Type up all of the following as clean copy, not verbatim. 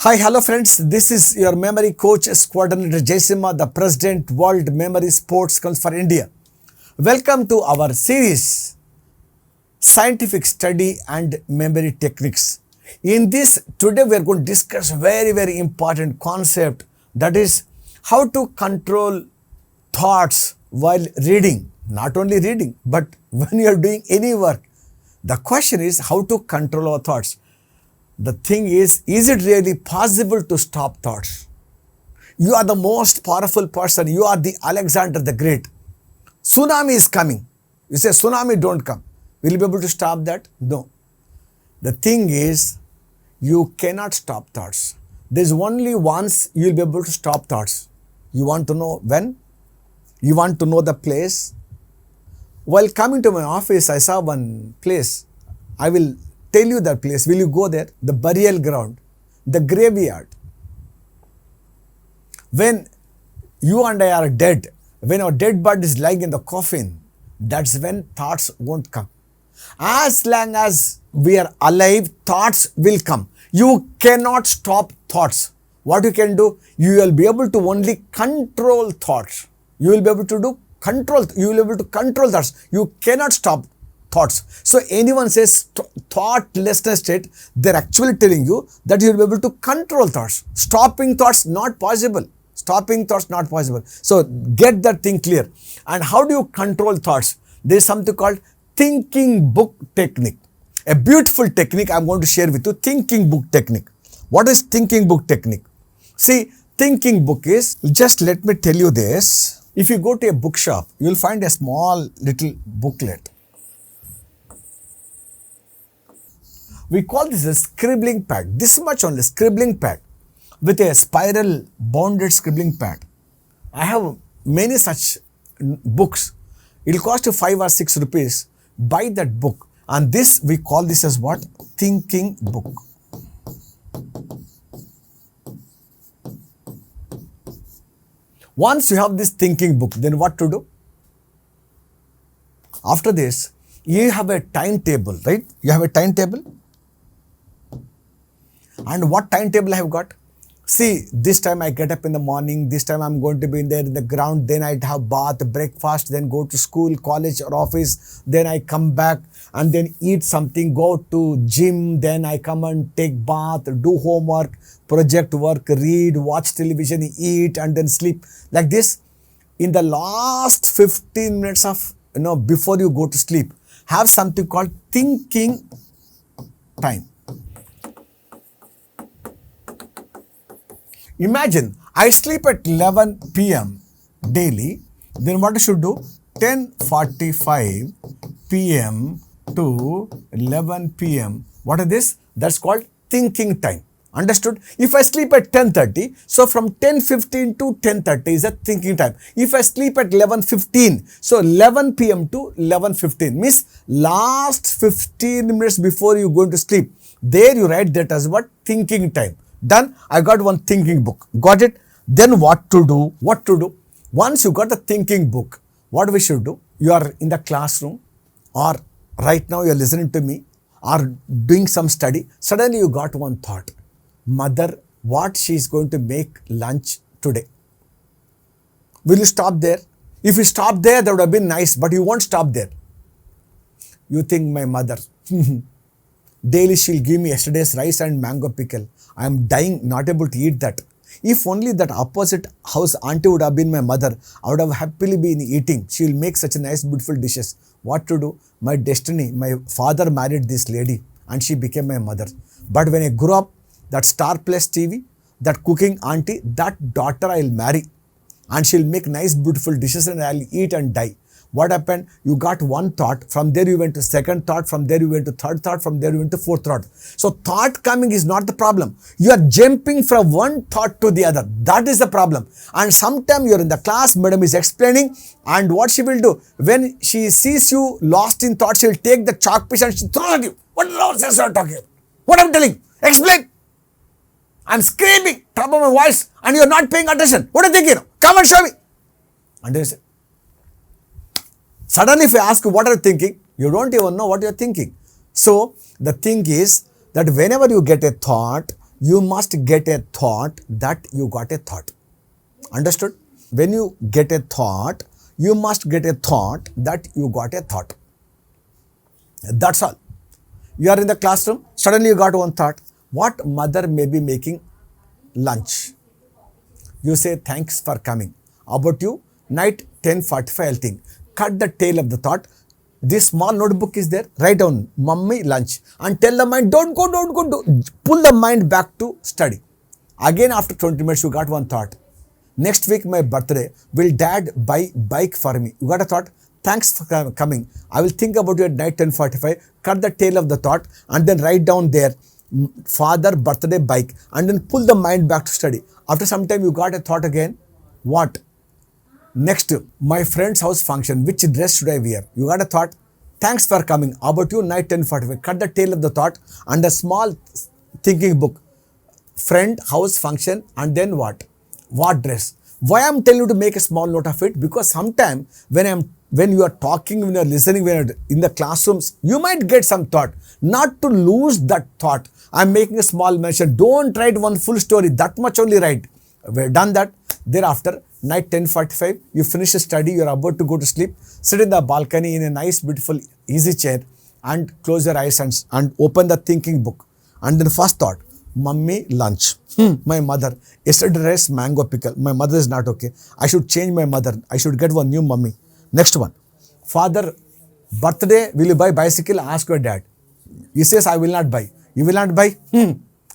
Hi, hello friends. This is your memory coach, coordinator Jaisimha, the President, World Memory Sports Council for India. Welcome to our series, Scientific Study and Memory Techniques. In this, today we are going to discuss very important concept, that is how to control thoughts while reading. Not only reading, but when you are doing any work. The question is how to control our thoughts. The thing is it really possible to stop thoughts? You are the most powerful person. You are the Alexander the Great. Tsunami is coming. You say, tsunami don't come. Will you be able to stop that? No. The thing is, you cannot stop thoughts. There's only once you will be able to stop thoughts. You want to know when? You want to know the place? While coming to my office, I saw one place. I will tell you that place. Will you go there? The burial ground, the graveyard. When you and I are dead, when our dead body is lying in the coffin, that's when thoughts won't come. As long as we are alive, thoughts will come. You cannot stop thoughts. What you can do? You will be able to only control thoughts. You will be able to do control. You will be able to control thoughts. You cannot stop thoughts. So anyone says thoughtlessness state, they're actually telling you that you'll be able to control thoughts. Stopping thoughts not possible. Stopping thoughts not possible. So get that thing clear. And how do you control thoughts? There's something called thinking book technique. A beautiful technique I'm going to share with you. Thinking book technique. What is thinking book technique? See, thinking book is, just let me tell you this. If you go to a bookshop, you'll find a small little booklet. We call this a scribbling pad. This much only, scribbling pad, with a spiral bonded scribbling pad. I have many such books. It will cost you 5 or 6 rupees. Buy that book. And this, we call this as what? Thinking book. Once you have this thinking book, then what to do? After this, you have a timetable, right? You have a timetable. And what timetable I have got? See, this time I get up in the morning, this time I'm going to be in there in the ground, then I'd have bath, breakfast, then go to school, college or office, then I come back and then eat something, go to gym, then I come and take bath, do homework, project work, read, watch television, eat and then sleep. Like this, in the last 15 minutes of, before you go to sleep, have something called thinking time. Imagine, I sleep at 11 p.m. daily, then what I should do? 10:45 p.m. to 11 p.m. What is this? That's called thinking time. Understood? If I sleep at 10:30, so from 10:15 to 10:30 is a thinking time. If I sleep at 11:15, so 11 p.m. to 11:15 means last 15 minutes before you go to sleep. There you write that as what? Thinking time. Done. I got one thinking book. Got it? Then what to do? What to do? Once you got the thinking book, what we should do? You are in the classroom or right now you are listening to me or doing some study. Suddenly you got one thought. Mother, what she is going to make lunch today? Will you stop there? If you stop there, that would have been nice, but you won't stop there. You think my mother, daily she'll give me yesterday's rice and mango pickle. I am dying, not able to eat that. If only that opposite house auntie would have been my mother, I would have happily been eating. She will make such a nice, beautiful dishes. What to do? My destiny, my father married this lady and she became my mother. But when I grew up, that Star Plus TV, that cooking auntie, that daughter I will marry. And she'll make nice, beautiful dishes and I'll eat and die. What happened? You got one thought, from there you went to second thought, from there you went to third thought, from there you went to fourth thought. So thought coming is not the problem. You are jumping from one thought to the other. That is the problem. And sometimes you are in the class, madam is explaining, and what she will do? When she sees you lost in thought, she will take the chalk piece and she throws at you. What nonsense are you talking about? What I'm telling you? Explain. I'm screaming, top of my voice, and you are not paying attention. What are you thinking? Come and show me. And they say, suddenly if I ask you what are you thinking, you don't even know what you are thinking. So the thing is that whenever you get a thought, you must get a thought that you got a thought. Understood? When you get a thought, you must get a thought that you got a thought. That's all. You are in the classroom, suddenly you got one thought. What mother may be making lunch? You say, thanks for coming. About you, night 10:45 I'll think. Cut the tail of the thought. This small notebook is there. Write down, mummy lunch. And tell the mind, don't go. Pull the mind back to study. Again after 20 minutes, you got one thought. Next week, my birthday. Will dad buy bike for me? You got a thought. Thanks for coming. I will think about you at night 10:45. Cut the tail of the thought and then write down there, father birthday bike, and then pull the mind back to study. After some time, you got a thought again. What? Next, my friend's house function. Which dress should I wear? You got a thought. Thanks for coming. About you, night 10:45. Cut the tail of the thought and a small thinking book. Friend, house function, and then what? What dress? Why I'm telling you to make a small note of it? Because sometime when you are talking, when you are listening, when you are in the classrooms, you might get some thought. Not to lose that thought, I'm making a small mention. Don't write one full story. That much only write. We've done that. Thereafter, night 10:45, you finish your study, you're about to go to sleep. Sit in the balcony in a nice, beautiful, easy chair and close your eyes and open the thinking book. And then first thought, mummy lunch. My mother. Yesterday rice mango pickle. My mother is not okay. I should change my mother. I should get one new mummy. Next one. Father, birthday, will you buy bicycle? Ask your dad. He says, I will not buy. You will not buy?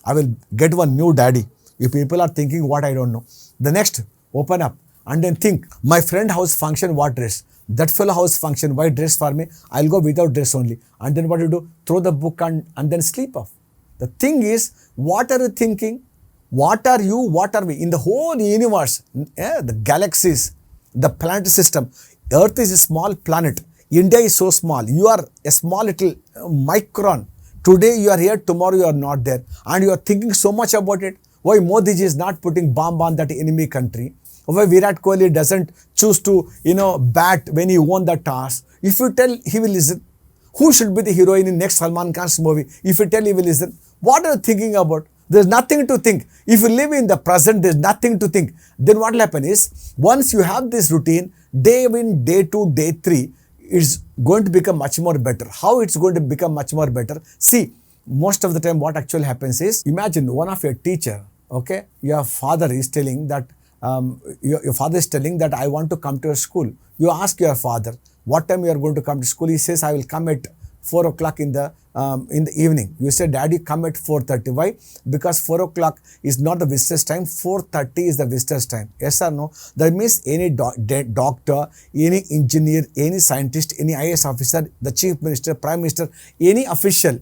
I will get one new daddy. You people are thinking what I don't know. The next, open up and then think, my friend house function, what dress? That fellow house function, white dress for me. I'll go without dress only. And then what you do? Throw the book and then sleep off. The thing is, what are you thinking? What are you? What are we? In the whole universe, the galaxies, the planet system, Earth is a small planet. India is so small. You are a small little micron. Today you are here, tomorrow you are not there. And you are thinking so much about it. Why Modi ji is not putting bomb on that enemy country? Why Virat Kohli doesn't choose to, bat when he won the toss? If you tell, he will listen. Who should be the heroine in next Salman Khan's movie? If you tell, he will listen. What are you thinking about? There's nothing to think. If you live in the present, there's nothing to think. Then what will happen is, once you have this routine, day 1, day 2, day 3, it's going to become much more better. How it's going to become much more better? See, most of the time what actually happens is, imagine one of your teacher, okay, your father is telling that, your father is telling that I want to come to your school. You ask your father, what time you are going to come to school? He says, I will come at 4 o'clock in the evening. You say, Daddy, come at 4:30. Why? Because 4 o'clock is not the visitor's time. 4:30 is the visitor's time. Yes or no? That means any doctor, any engineer, any scientist, any IAS officer, the chief minister, prime minister, any official,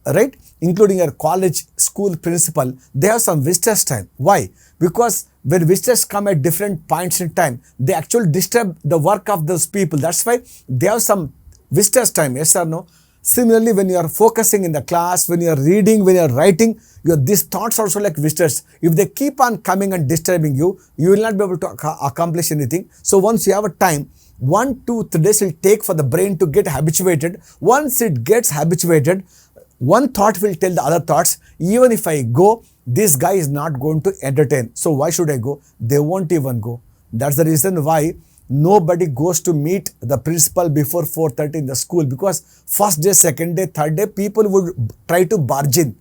right? Including your college, school principal, they have some visitors time. Why? Because when visitors come at different points in time, they actually disturb the work of those people. That's why they have some visitors time. Yes or no? Similarly, when you are focusing in the class, when you are reading, when you are writing, these thoughts also like visitors. If they keep on coming and disturbing you, you will not be able to accomplish anything. So once you have a time, 1, 2, 3 days will take for the brain to get habituated. Once it gets habituated, one thought will tell the other thoughts, even if I go, this guy is not going to entertain. So why should I go? They won't even go. That's the reason why nobody goes to meet the principal before 4:30 in the school, because first day, second day, third day, people would try to barge in.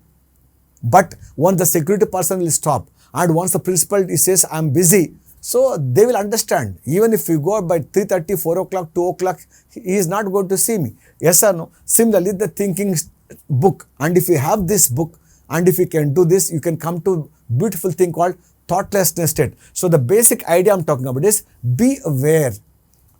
But once the security person will stop, and once the principal says, I'm busy, so they will understand. Even if you go by 3:30, 4 o'clock, 2 o'clock, he is not going to see me. Yes or no? Similarly, the thinking book. And if you have this book, and if you can do this, you can come to beautiful thing called thoughtlessness state. So the basic idea I'm talking about is be aware.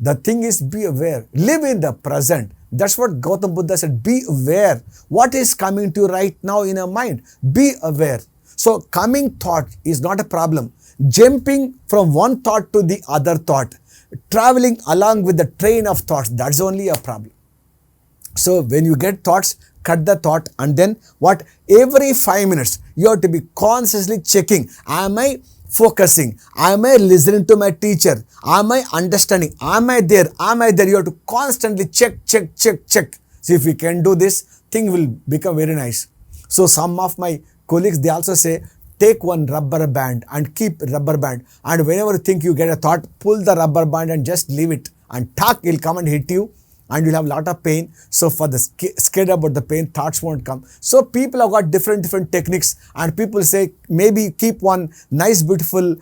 The thing is be aware. Live in the present. That's what Gautam Buddha said. Be aware. What is coming to you right now in your mind? Be aware. So coming thought is not a problem. Jumping from one thought to the other thought, traveling along with the train of thoughts, that's only a problem. So when you get thoughts, cut the thought, and then what? Every 5 minutes, you have to be consciously checking. Am I focusing? Am I listening to my teacher? Am I understanding? Am I there? Am I there? You have to constantly check. See, if we can do this, thing will become very nice. So some of my colleagues, they also say, take one rubber band and keep rubber band. And whenever you think you get a thought, pull the rubber band and just leave it. And tuck, it'll come and hit you. And you'll have a lot of pain. So for the scared about the pain, thoughts won't come. So people have got different techniques, and people say maybe keep one nice beautiful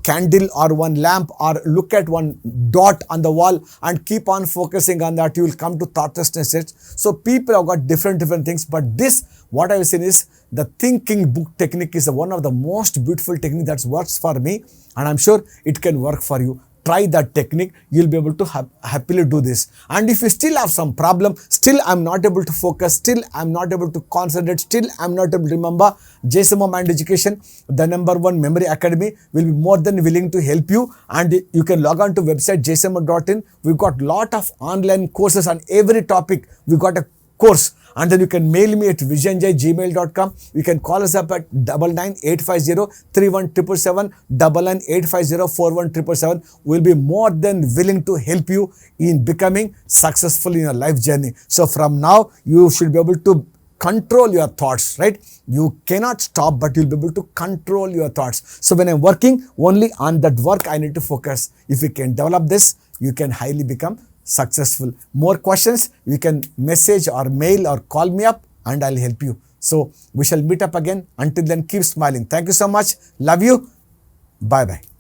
candle or one lamp, or look at one dot on the wall and keep on focusing on that. You will come to thoughtlessness. So people have got different things, but this, what I have seen is the thinking book technique is one of the most beautiful technique that works for me, and I'm sure it can work for you. Try that technique, you'll be able to happily do this. And if you still have some problem, still I'm not able to focus, still I'm not able to concentrate, still I'm not able to remember, JSMO Mind Education, the #1 memory academy, will be more than willing to help you. And you can log on to website jsmo.in. We've got lot of online courses on every topic. We've got a course. And then you can mail me at visionjay@gmail.com. You can call us up at 99-850-31777, 99-850-41777. We'll be more than willing to help you in becoming successful in your life journey. So from now, you should be able to control your thoughts, right? You cannot stop, but you'll be able to control your thoughts. So when I'm working, only on that work I need to focus. If you can develop this, you can highly become successful. More questions, you can message or mail or call me up and I'll help you. So we shall meet up again. Until then, keep smiling. Thank you so much. Love you. Bye-bye.